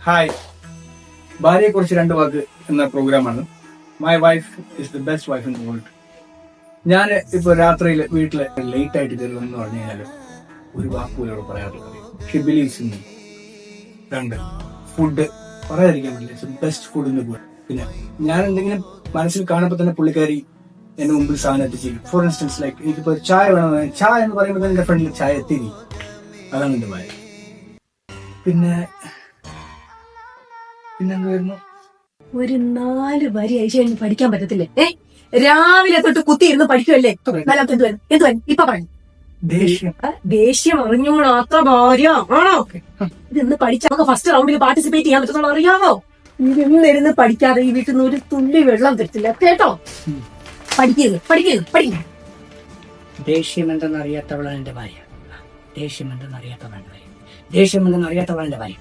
Hi, ഭാര്യയെക്കുറിച്ച് 2 വാക്ക് എന്ന പ്രോഗ്രാമാണ്. My wife is the best wife in the world. ഞാൻ ഇപ്പോൾ രാത്രിയിൽ വീട്ടിൽ ലേറ്റ് ആയിട്ട് കയറുമെന്ന് പറഞ്ഞു കഴിഞ്ഞാൽ ഒരു വാക്കുപോലും പറയാറില്ല. She believes in me. 2, food പറയാതിരിക്കാൻ പറ്റില്ല. Best food in the world. പിന്നെ ഞാൻ എന്തെങ്കിലും മനസ്സിൽ കാണുമ്പോൾ തന്നെ പുള്ളിക്കാരി എന്റെ മുമ്പിൽ സാധനം എത്തിച്ചിരിക്കും. ഫോർ ഇൻസ്റ്റൻസ് ലൈക്ക് എനിക്കിപ്പോൾ ചായ വേണം, ചായ എന്ന് പറയുമ്പോൾ തന്നെ എന്റെ ഫ്രണ്ടിൽ ചായ എത്തിയിരിക്കും. അതാണ് എന്റെ ഭാര്യ. പിന്നെന്തായിരുന്നു, ഒരു 4 വരി ഐശ്വര്യം പഠിക്കാൻ പറ്റത്തില്ലേ? രാവിലെ തൊട്ട് കുത്തിയിരുന്ന് പഠിക്കുമല്ലേ? എന്തുവായിരുന്നു ഇപ്പൊ പറഞ്ഞു? ദേഷ്യം അറിഞ്ഞോളൂ. അത്ര ഭാര്യ ആണോ? ഇതൊന്ന് പഠിച്ച നമുക്ക് ഫസ്റ്റ് റൗണ്ടിൽ പാർട്ടിസിപ്പേറ്റ് ചെയ്യാൻ പറ്റുന്നുള്ളൂ, അറിയാമോ? ഇതൊന്നിരുന്ന് പഠിക്കാതെ ഈ വീട്ടിൽ നിന്ന് ഒരു തുള്ളി വെള്ളം തരത്തില്ല കേട്ടോ. പഠിക്കുന്നു. ദേഷ്യം എന്തെന്നറിയാത്തവളാണ് എന്റെ ഭാര്യ. ദേഷ്യം എന്തെന്നറിയാത്തവളാണ് എന്റെ ഭാര്യ.